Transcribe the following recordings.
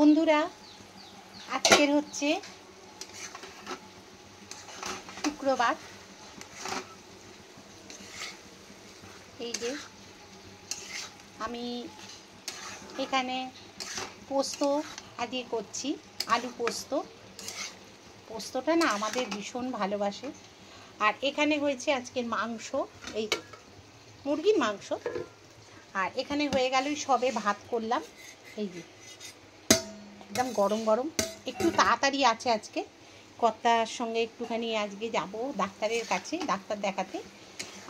বন্ধুরা, আজকের হচ্ছে শুক্রবার। এই যে আমি এখানে পোস্ত আজকে করছি, আলু পোস্ত। পোস্তটা না আমাদের ভীষণ ভালোবাসে। আর এখানে হয়েছে আজকের মাংস, এই মুরগির মাংস। আর এখানে হয়ে গেল সবে ভাত করলাম। এই যে একদম গরম গরম, একটু তাড়াতাড়ি আছে আজকে। কর্তার সঙ্গে একটুখানি আজকে যাব ডাক্তারের কাছে, ডাক্তার দেখাতে।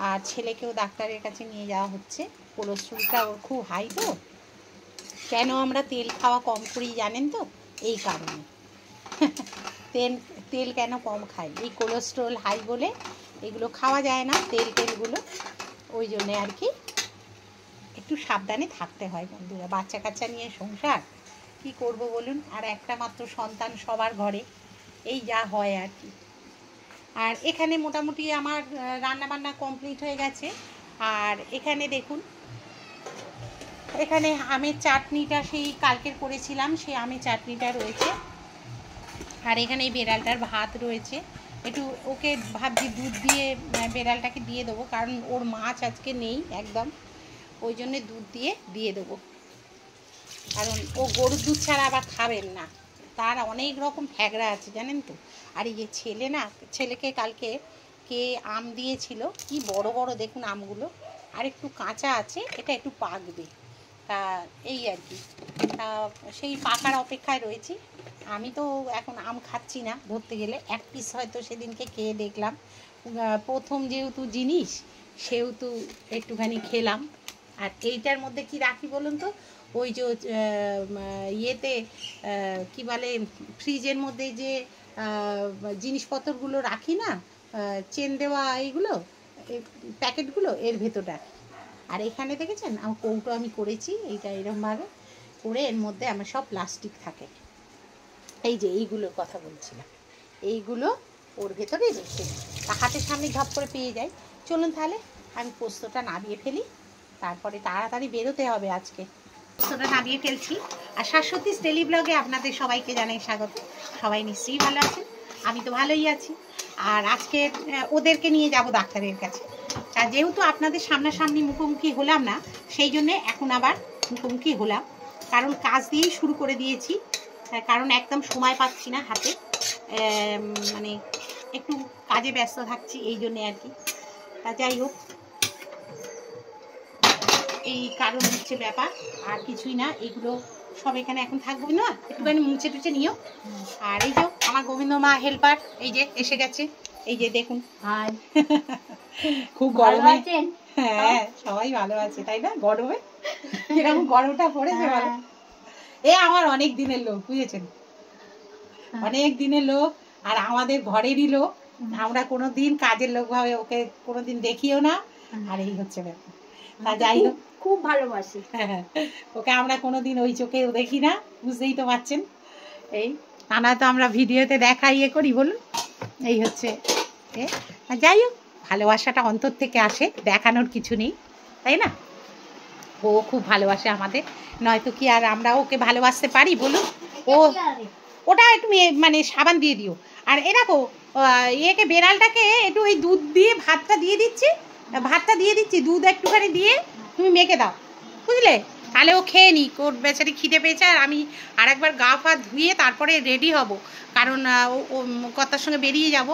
আর ছেলেকেও ডাক্তারের কাছে নিয়ে যাওয়া হচ্ছে। কোলেস্ট্রলটা ওর খুব হাই তো। কেন আমরা তেল খাওয়া কম করি জানেন তো? এই কারণে তেল কেন কম খাই, এই কোলেস্ট্রল হাই বলে এগুলো খাওয়া যায় না, তেলগুলো। ওই জন্যে আর কি একটু সাবধানে থাকতে হয় বন্ধুরা। বাচ্চা কাচ্চা নিয়ে সংসার, কি করব বলুন? আর একটা মাত্র সন্তান সবার ঘরে, এই যা হয় আর কি। আর এখানে মোটামুটি আমার রান্নাবান্না কমপ্লিট হয়ে গেছে। আর এখানে দেখুন, এখানে আমের চাটনিটা সেই কালকের করেছিলাম, সেই আমের চাটনিটা রয়েছে। আর এখানে এই বেড়ালটার ভাত রয়েছে। একটু ওকে ভাবছি দুধ দিয়ে বেড়ালটাকে দিয়ে দেবো, কারণ ওর মাছ আজকে নেই একদম, ওই জন্যে দুধ দিয়ে দেবো। কারণ ও গরুর দুধ ছাড়া আবার খাবেন না, তার অনেক রকম ফ্যাগড়া আছে জানেন তো। আর এই যে ছেলে না, ছেলেকে কালকে কে আম দিয়েছিল, কি বড় বড় দেখুন আমগুলো। আর একটু কাঁচা আছে, এটা একটু পাকবে। তা এই আর কি, তা সেই পাকার অপেক্ষায় রয়েছি। আমি তো এখন আম খাচ্ছি না ধরতে গেলে, এক পিস হয়তো সেদিনকে খেয়ে দেখলাম। প্রথম যেহেতু জিনিস সেহেতু একটুখানি খেলাম। আর এইটার মধ্যে কি রাখি বলুন তো? ওই যে ইয়েতে কি বলে, ফ্রিজের মধ্যে যে জিনিসপত্রগুলো রাখি না, চেন দেওয়া এইগুলো, প্যাকেটগুলো, এর ভেতর রাখি। আর এখানে দেখেছেন আমার কৌটো আমি করেছি, এইটা এরকমভাবে করে, এর মধ্যে আমার সব প্লাস্টিক থাকে। এই যে এইগুলোর কথা বলছিলাম, এইগুলো ওর ভেতরে রেখে তা হাতের সামনে ঝপ করে পেয়ে যাই। চলুন তাহলে আমি পোস্তটা নামিয়ে ফেলি, তারপরে তাড়াতাড়ি বেরোতে হবে আজকে। পোস্তটা নামিয়ে ফেলছি। আর শাশ্বতীস ডেলি ব্লগে আপনাদের সবাইকে জানাই স্বাগত। সবাই নিশ্চয়ই ভালো আছেন, আমি তো ভালোই আছি। আর আজকে ওদেরকে নিয়ে যাব ডাক্তারের কাছে। আর যেহেতু আপনাদের সামনাসামনি মুখোমুখি হলাম না, সেই জন্যে এখন আবার মুখোমুখি হলাম, কারণ কাজ দিয়েই শুরু করে দিয়েছি। কারণ একদম সময় পাচ্ছি না হাতে, মানে একটু কাজে ব্যস্ত থাকছি, এই জন্যে আর কি। তা যাই হোক, এই কারণ হচ্ছে ব্যাপার, আর কিছুই না। এগুলো সব এখানে এখন থাকবো না, একটুখানি মুছে টুছে নিও। আর এই যে আমার গোবিন্দ মা হেল্পার এই যে এসে গেছে, এই যে দেখুন। খুব গরম আছেন? হ্যাঁ, সবাই ভালো আছে, তাই না? গরমে কিরকম গরমটা পড়েছে বলো। এ আমার অনেক দিনের লোক, বুঝেছেন, অনেক দিনের লোক, আর আমাদের ঘরেরই লোক। আমরা কোনোদিন কাজের লোক ভাবে ওকে কোনোদিন দেখিও না। আর এই হচ্ছে ব্যাপার। তা যাই হোক, খুব ভালোবাসি ওকে আমরা কোনোদিন ওই চোখেও দেখি না, বুঝতেই তো পারছেন। এই টানা তো আমরা ভিডিওতে দেখা ইয়ে করি বলুন, এই হচ্ছে। যাই হোক, ভালোবাসাটা অন্তর থেকে আসে, দেখানোর কিছু নেই, তাই না? ও খুব ভালোবাসে আমাদের, নয়তো কি আর আমরা ওকে ভালোবাসতে পারি বলুন? ও ওটা একটু মানে সাবান দিয়ে দিও। আর এ দেখো, ইয়েকে বেড়ালটাকে একটু ওই দুধ দিয়ে ভাতটা দিয়ে দিচ্ছি, দুধ একটুখানি দিয়ে তুমি মেখে দাও, বুঝলে? তাহলে ও খেয়ে নিক, ওর বেচারি খিদে পেয়েছে। আর আমি আরেকবার গা ফা ধুয়ে তারপরে রেডি হব, কারণ ও কর্তার সঙ্গে বেরিয়ে যাব।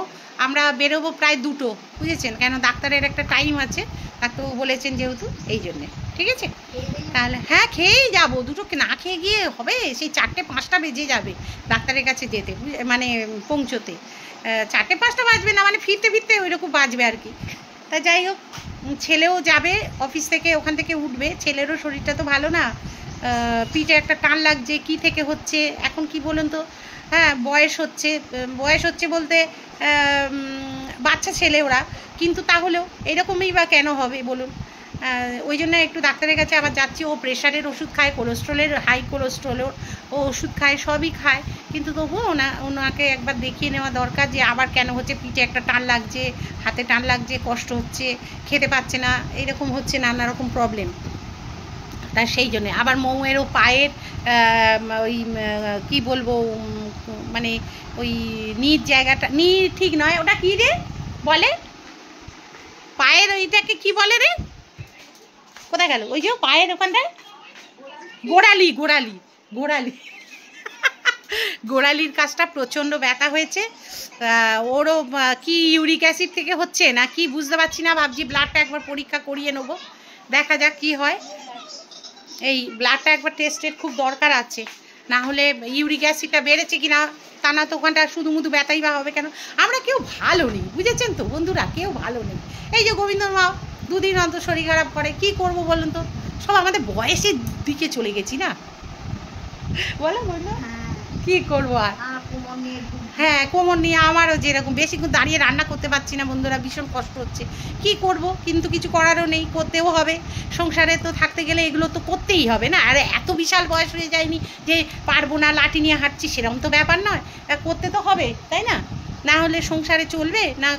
আমরা বেরোবো প্রায় 2টো, বুঝেছেন, কেন ডাক্তারের একটা টাইম আছে, ডাক্তারবাবু বলেছেন যেহেতু, এই জন্যে। ঠিক আছে, তাহলে হ্যাঁ খেয়েই যাবো, 2টো না খেয়ে গিয়ে হবে, সেই 4টে-5টা বেজে যাবে ডাক্তারের কাছে যেতে, মানে পৌঁছতে। 4টে-5টা বাজবে না, মানে ফিরতে ফিরতে ওই রকম বাজবে আর কি। তা যাই হোক, ছেলেও যাবে অফিস থেকে, ওখান থেকে উঠবে। ছেলেরও শরীরটা তো ভালো না, পিঠে একটা টান লাগছে, কি থেকে হচ্ছে এখন কি বলুন তো? হ্যাঁ, বয়স হচ্ছে বলতে বাচ্চা ছেলে ওরা, কিন্তু তাহলেও এরকমই বা কেন হবে বলুন? ওই জন্য একটু ডাক্তারের কাছে আবার যাচ্ছি। ও প্রেশারের ওষুধ খায়, কোলেস্ট্রলের, হাই কোলেস্ট্রলের ও ওষুধ খায়, সবই খায়, কিন্তু তবুও ওনাকে একবার দেখিয়ে নেওয়া দরকার, যে আবার কেন হচ্ছে, পিঠে একটা টান লাগছে, হাতে টান লাগছে, কষ্ট হচ্ছে, খেতে পাচ্ছে না, এরকম হচ্ছে নানা রকম প্রবলেম। তা সেই জন্যে আবার মৌয়েরও পায়ের ওই কী বলবো মানে ওই নির জায়গাটা নির ঠিক নয়, ওটা কী রে বলে, পায়ের ওইটাকে কি বলে রে, কোথায় গেল ওই যে পায়ের ওখানটায়, গোড়ালি গোড়ালি গোড়ালি গোড়ালির কাজটা প্রচণ্ড ব্যথা হয়েছে। ওরও কি ইউরিক অ্যাসিড থেকে হচ্ছে না কি বুঝতে পারছি না, ভাবছি ব্লাডটা একবার পরীক্ষা করিয়ে নেবো, দেখা যাক কি হয়। এই ব্লাডটা একবার টেস্টের খুব দরকার আছে, না হলে ইউরিক অ্যাসিডটা বেড়েছে কি না, তা না তো ওখানটা শুধু মুধু ব্যথাই বা হবে কেন। আমরা কেউ ভালো নেই, বুঝেছেন তো বন্ধুরা, কেউ ভালো নেই। এই যে গোবিন্দর মা দুদিন অন্তর শরীর খারাপ করে, কি করব বলুন তো, সব আমাদের বয়সের দিকে চলে গেছি না, বলো বললো কি করবো আর। হ্যাঁ কোমর নিয়ে আমারও যেরকম, বেশিক্ষণ দাঁড়িয়ে রান্না করতে পারছি না বন্ধুরা, ভীষণ কষ্ট হচ্ছে, কি করব, কিন্তু কিছু করারও নেই, করতেও হবে, সংসারে তো থাকতে গেলে এগুলো তো করতেই হবে না। আর এত বিশাল বয়স হয়ে যায়নি যে পারবো না, লাঠি নিয়ে হাঁটছি সেরকম তো ব্যাপার নয়, করতে তো হবে তাই না, না হলে সংসারে চলবে না,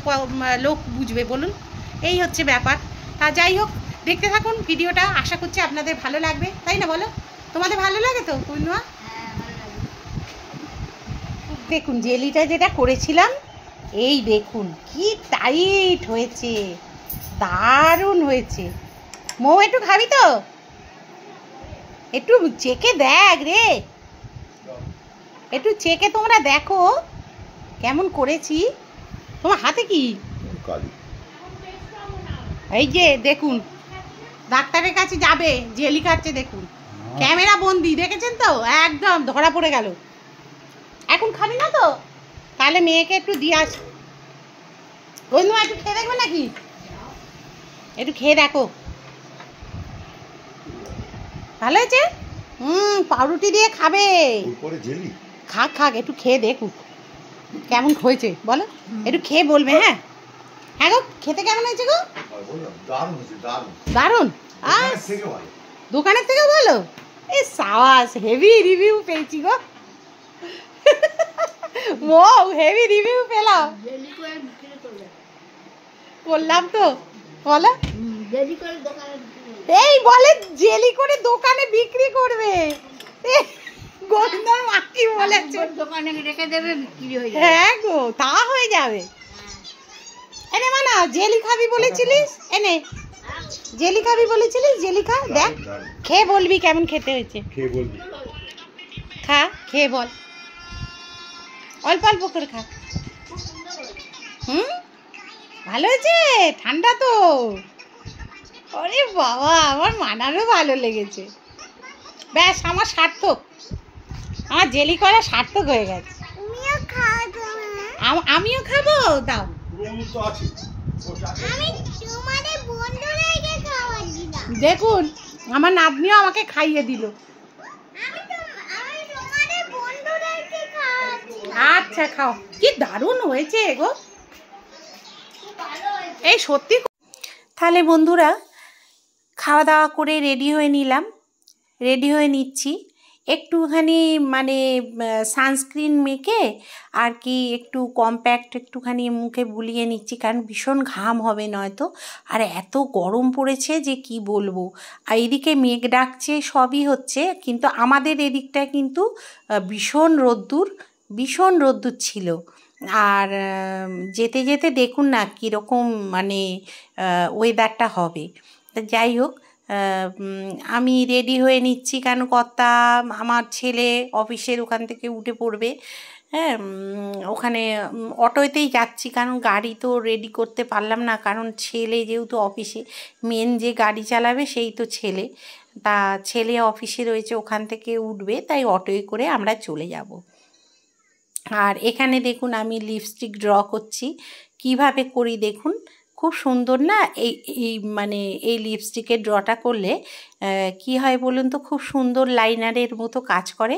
লোক বুঝবে বলুন, এই হচ্ছে ব্যাপার। তা যাই হোক, দেখতে থাকুন ভিডিওটা, আশা করছি আপনাদের ভালো লাগবে, তাই না বলো, তোমাদের ভালো লাগে তো পূর্ণিমা? দেখুন জেলিটা যেটা করেছিলাম, এই দেখুন কি টাইট হয়েছে, দারুণ হয়েছে। মৌ একটু খাবি তো, একটু চেকে দেখ রে, একটু চেকে তোমরা দেখো কেমন করেছি। তোমার হাতে কি, এই যে দেখুন ডাক্তারের কাছে যাবে, জেলি খাচ্ছে দেখুন, ক্যামেরা বন্দি, দেখেছেন তো, একদম ধরা পড়ে গেল। এখন খাবি না তো, তাহলে মেয়েকে একটু দিয়ে আস, বন্ধু একটু খেয়ে দেখবে নাকি, একটু খেয়ে দেখো, ভালো হয়েছে। পাউরুটি দিয়ে খাবে, খাক খাক, একটু খেয়ে দেখুক কেমন হয়েছে বলো, একটু খেয়ে বলবে। হ্যাঁ হ্যাঁ গো, খেতে কেমন হয়েছে গো? দারুণ, দোকানের থেকে ভালো, এই সাবাস, হেভি রিভিউ পেয়েছি গো, মৌ হেভি রিভিউ পেলাম, করলাম তো বলো, এই বলে জেলি করে দোকানে বিক্রি করবে, গোবিন্দর মা কি বলেছে, দোকানে রেখে দেবে, বিক্রি হয়ে যাবে। হ্যাঁ গো, তা হয়ে যাবে। এনে মানা, জেলি খাবি বলেছিলিস, এনে জেলি খাবি বলেছিলিস, জেলি খা, দেখ খেয়ে বলবি কেমন খেতে হয়েছে, খেয়ে বলবি, খা খেয়ে বল, অল্প অল্প করে খা। ভালো হয়েছে, ঠান্ডা তো, আরে বাবা আমার মানারও ভালো লেগেছে, ব্যাস আমার সার্থক, আমার জেলি করা সার্থক হয়ে গেছে। আমিও খাবো, দাও, দেখুন আমার নাতনিও আমাকে খাইয়ে দিল, আচ্ছা খাও, কি দারুণ হয়েছে গো, এই সত্যি। তাহলে বন্ধুরা খাওয়া দাওয়া করে রেডি হয়ে নিচ্ছি, একটুখানি মানে সানস্ক্রিন মেখে আর কি একটু কম্প্যাক্ট একটুখানি মুখে বুলিয়ে নিচ্ছি, কারণ ভীষণ ঘাম হবে নয়তো, আর এত গরম পড়েছে যে কি বলবো। আর এদিকে মেঘ ডাকছে, সবই হচ্ছে, কিন্তু আমাদের এদিকটায় কিন্তু ভীষণ রোদ্দুর ছিল। আর যেতে যেতে দেখুন না কীরকম মানে ওয়েদারটা হবে। যাই হোক, আমি রেডি হয়ে নিচ্ছি, কারণ কর্তা আমার ছেলে অফিসের ওখান থেকে উঠে পড়বে, হ্যাঁ ওখানে অটোতেই যাচ্ছি, কারণ গাড়ি তো রেডি করতে পারলাম না, কারণ ছেলে যেহেতু অফিসে, মেন যে গাড়ি চালাবে সেই তো ছেলে, তা ছেলে অফিসে রয়েছে, ওখান থেকে উঠবে, তাই অটোয় করে আমরা চলে যাব। আর এখানে দেখুন আমি লিপস্টিক ড্র করছি, কিভাবে করি দেখুন, খুব সুন্দর না, এই মানে এই লিপস্টিকের ড্রটা করলে কি হয় বলুন তো, খুব সুন্দর লাইনারের মতো কাজ করে,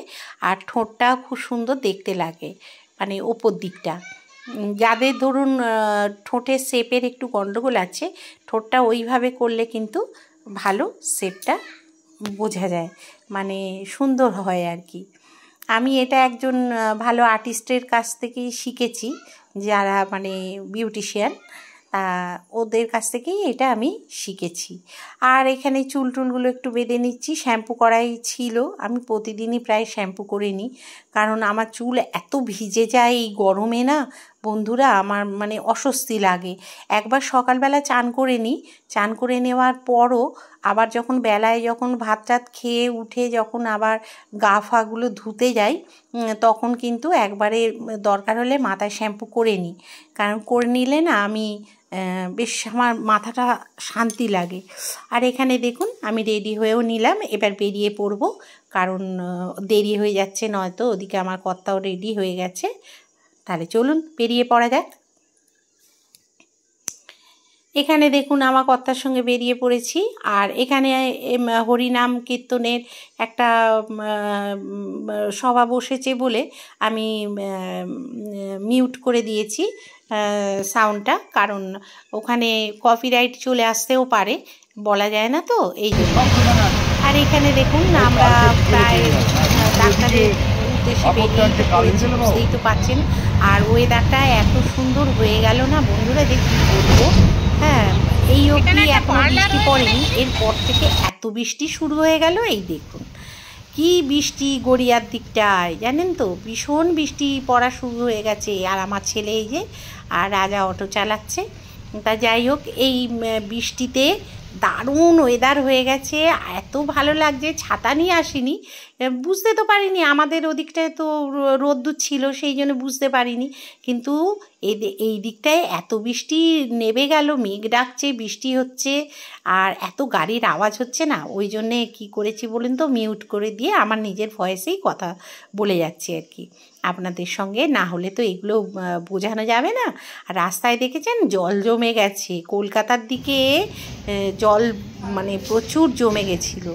আর ঠোঁটটাও খুব সুন্দর দেখতে লাগে, মানে ওপর দিকটা। যাদের ধরুন ঠোঁটের শেপের একটু গণ্ডগোল আছে, ঠোঁটটা ওইভাবে করলে কিন্তু ভালো শেপটা বোঝা যায়, মানে সুন্দর হয় আর কি। আমি এটা একজন ভালো আর্টিস্টের কাছ থেকেই শিখেছি, যারা মানে বিউটিশিয়ান, ওদের কাছ থেকেই এটা আমি শিখেছি। আর এখানে চুল টুলগুলো একটু বেঁধে নিচ্ছি। শ্যাম্পু করাই ছিল, আমি প্রতিদিনই প্রায় শ্যাম্পু করে নিই, কারণ আমার চুল এত ভিজে যায় এই গরমে না বন্ধুরা, আমার মানে অস্বস্তি লাগে। একবার সকালবেলা চান করে নিই, চান করে নেওয়ার পরও আবার যখন বেলায় যখন ভাত টাত খেয়ে উঠে যখন আবার গা ফাগুলো ধুতে যাই, তখন কিন্তু একবারে দরকার হলে মাথায় শ্যাম্পু করে নিই, কারণ করে নিলে না আমি বেশ আমার মাথাটা শান্তি লাগে। আর এখানে দেখুন আমি রেডি হয়েও নিলাম, এবার বেরিয়ে পড়ব, কারণ দেরি হয়ে যাচ্ছে, নয়তো ওদিকে আমার কর্তাও রেডি হয়ে গেছে। তাহলে চলুন বেরিয়ে পড়া যাক। এখানে দেখুন আমার কর্তার সঙ্গে বেরিয়ে পড়েছি। আর এখানে হরিনাম কীর্তনের একটা সভা বসেছে বলে আমি মিউট করে দিয়েছি সাউন্ডটা, কারণ ওখানে কপিরাইট চলে আসতেও পারে, বলা যায় না তো, এই জন্য। আর এখানে দেখুন আমরা প্রায় ডাক্তারের উদ্দেশ্যে বেরিয়ে পড়েছি, বুঝতেই তো পাচ্ছেন। আর ওয়েদারটা এত সুন্দর হয়ে গেল না বন্ধুরা, যে কী বলবো। হ্যাঁ, এই অবধি এখনো বৃষ্টি পড়েনি, এরপর থেকে এত বৃষ্টি শুরু হয়ে গেল। এই দেখুন কি বৃষ্টি গড়িয়ার দিকটায়, জানেন তো, ভীষণ বৃষ্টি পড়া শুরু হয়ে গেছে। আর আমার ছেলে এই যে আর রাজা অটো চালাচ্ছে। তা যাই হোক, এই বৃষ্টিতে দারুণ ওয়েদার হয়ে গেছে, এত ভালো লাগছে। ছাতা নিয়ে আসিনি, বুঝতে তো পারিনি, আমাদের ওদিকটায় তো রোদ্দুর ছিল, সেই জন্য বুঝতে পারিনি। কিন্তু এই দিকটায় এত বৃষ্টি নেমে গেল, মেঘ ডাকছে, বৃষ্টি হচ্ছে, আর এত গাড়ির আওয়াজ হচ্ছে না, ওই জন্যে কী করেছি বলুন তো, মিউট করে দিয়ে আমার নিজের ভয়েসেই কথা বলে যাচ্ছি আর কি আপনাদের সঙ্গে, না হলে তো এগুলো বোঝানো যাবে না। আর রাস্তায় দেখেছেন জল জমে গেছে, কলকাতার দিকে জল মানে প্রচুর জমে গেছিলো।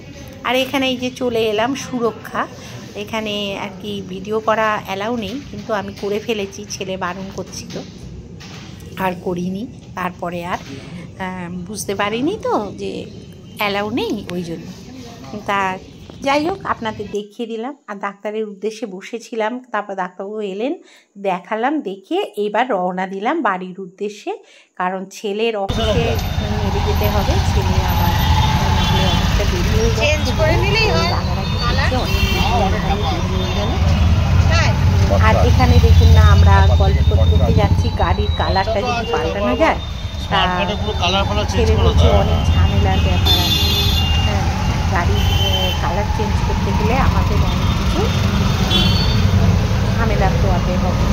আর এখানে এই যে চলে এলাম সুরক্ষা, এখানে আর কি ভিডিও করা অ্যালাউ নেই, কিন্তু আমি করে ফেলেছি, ছেলে বারণ করছিল আর করিনি। তারপরে আর বুঝতে পারিনি তো যে অ্যালাউ নেই, ওই জন্য। তা যাই হোক, আপনাদের দেখিয়ে দিলাম। আর ডাক্তারের উদ্দেশ্যে বসেছিলাম, তারপর ডাক্তারবাবু এলেন, দেখালাম, দেখিয়ে এবার রওনা দিলাম বাড়ির উদ্দেশ্যে, কারণ ছেলের অফিসে নেমে যেতে হবে। ছেলে আবার অনেকটা দেরি হয়ে গেল। আর এখানে দেখুন না, আমরা গল্প করতে করতে যাচ্ছি, গাড়ির কালারটা যদি পাল্টানো যায় তা ছেলে বলছে অনেক ঝামেলার ব্যাপার আছে। হ্যাঁ, গাড়ির কালার চেঞ্জ করতে গেলে আমাদের অনেক কিছু ঝামেলা পোয়াতে হবে।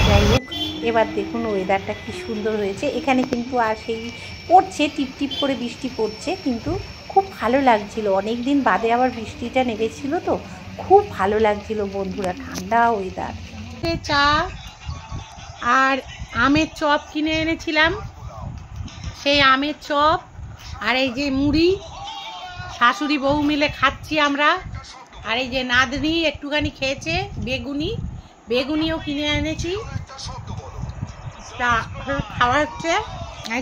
যাই হোক, এবার দেখুন ওয়েদারটা কি সুন্দর হয়েছে। এখানে কিন্তু আর সেই পড়ছে, টিপটিপ করে বৃষ্টি পড়ছে, কিন্তু খুব ভালো লাগছিল। অনেক দিন বাদে আবার বৃষ্টিটা নেমেছিল, তো খুব ভালো লাগছিল বন্ধুরা, ঠান্ডা ওয়েদার। চা আর আমের চপ কিনে এনেছিলাম, সেই আমের চপ আর এই যে মুড়ি শাশুড়ি বউ মিলে খাচ্ছি আমরা। আর এই যে নাতনি একটুখানি খেয়েছে, বেগুনিও কিনে এনেছি, খাওয়া হচ্ছে।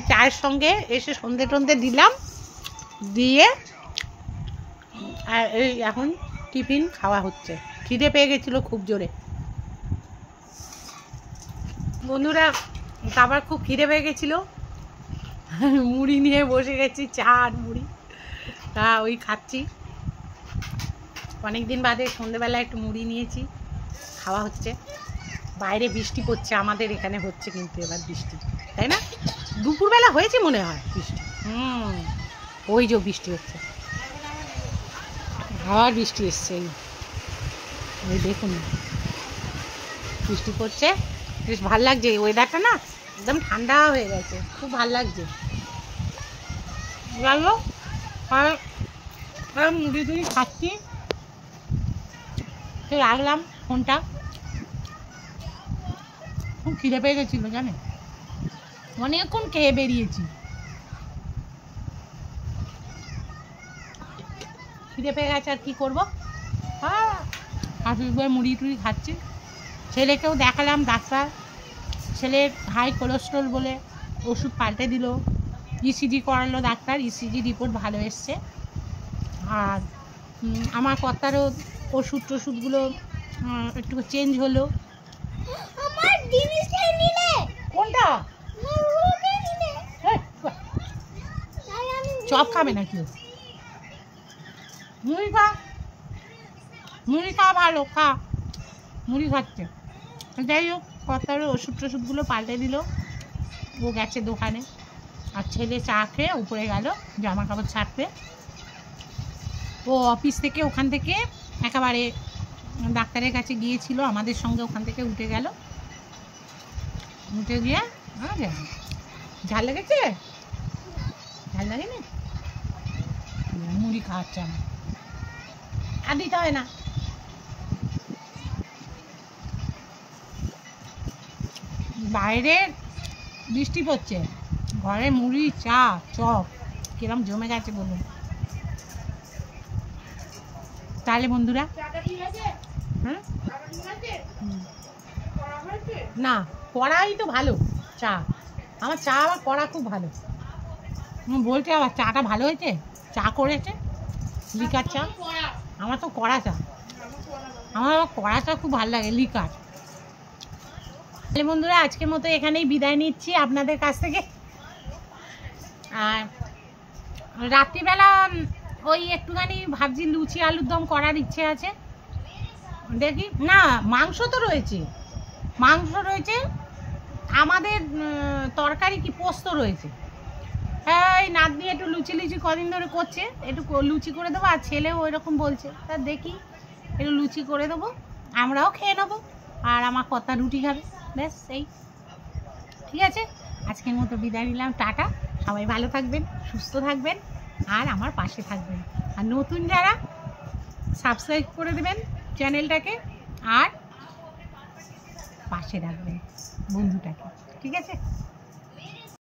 চায়ের সঙ্গে এসে সন্ধে টন্ধে দিলাম, দিয়ে আর এই এখন টিফিন খাওয়া হচ্ছে। খিদে পেয়ে গেছিলো খুব জোরে বন্ধুরা, আবার খুব খিদে পেয়ে গেছিলো, মুড়ি নিয়ে বসে গেছি, চা আর মুড়ি, তা ওই খাচ্ছি। অনেকদিন বাদে সন্ধেবেলা একটু মুড়ি নিয়েছি, খাওয়া হচ্ছে। বাইরে বৃষ্টি পড়ছে, আমাদের এখানে হচ্ছে কিন্তু এবার বৃষ্টি, তাই না? দুপুরবেলা হয়েছে মনে হয় বৃষ্টি, ওই যে বৃষ্টি হচ্ছে, আবার বৃষ্টি এসছে, এই দেখুন বৃষ্টি পড়ছে, বেশ ভালো লাগছে। ওয়েদারটা না একদম ঠান্ডা হয়ে গেছে, খুব ভালো লাগছে। যাই হোক, আর মুড়ি টুড়ি খাচ্ছি, রাখলাম ফোনটা, খুব খিদে পেয়ে গেছিলো জানেন, অনেকক্ষণ খেয়ে বেরিয়েছি, খিদে পেয়ে গেছে, আর কি করবো। হ্যাঁ, হাসুর মুড়ি টুড়ি খাচ্ছি। ছেলেকেও দেখালাম ডাক্তার, ছেলের হাই কোলেস্ট্রল বলে ওষুধ পাল্টে দিল, ইসিজি করালো ডাক্তার, ইসিজি রিপোর্ট ভালো এসছে। আর আমার কর্তারও ওষুধগুলো একটু চেঞ্জ হলো। কোনটা চপ খাবে নাকি? মুড়ি খা, মুড়ি খা, ভালো খা, মুড়ি খাচ্ছে। যাই হোক, কর্তার ওষুধ টষুধগুলো পাল্টে দিল, ও গেছে দোকানে, আর ছেলে চা খেয়ে উপরে গেল জামা কাপড় ছাড়তে। ও অফিস থেকে ওখান থেকে একেবারে ডাক্তারের কাছে গিয়েছিল, আমাদের সঙ্গে ওখান থেকে উঠে গেল। উঠে গিয়ে ঝাল লেগেছে, ঝাল লাগেনি, মুড়ি খাওয়াচ্ছে আমার, আর দিতে হয় না। বাইরে বৃষ্টি পড়ছে, ঘরে মুড়ি, চা, চপ কিরম জমে গেছে বলুন। তাহলে বন্ধুরা, হ্যাঁ না, কড়াই তো ভালো চা, আমার চা আবার কড়া খুব ভালো। বলছে আবার চাটা ভালো হয়েছে, চা করেছে লিকার চা। আমার তো কড়া চা, আমার কড়া চা খুব ভালো লাগে, লিকার। তাহলে বন্ধুরা, আজকের মতো এখানেই বিদায় নিচ্ছি আপনাদের কাছ থেকে। আর রাত্রিবেলা ওই একটুখানি ভাবছি লুচি আলুর দম করার ইচ্ছে আছে, দেখি। না, মাংস তো রয়েছে, মাংস রয়েছে, আমাদের তরকারি কি পোস্ত রয়েছে। হ্যাঁ, এই নাতনি একটু লুচি লুচি কদিন ধরে করছে, একটু লুচি করে দেবো, আর ছেলেও ওই রকম বলছে, তা দেখি একটু লুচি করে দেবো, আমরাও খেয়ে নেবো, আর আমার কর্তা রুটি খাবে, ব্যাস এই। ঠিক আছে, আজকের মতো বিদায় নিলাম, টাটা। সবাই ভালো থাকবেন, সুস্থ থাকবেন, আর আমার পাশে থাকবেন। আর নতুন যারা, সাবস্ক্রাইব করে দেবেন চ্যানেলটাকে, আর পাশে রাখবেন বন্ধুটাকে। ঠিক আছে।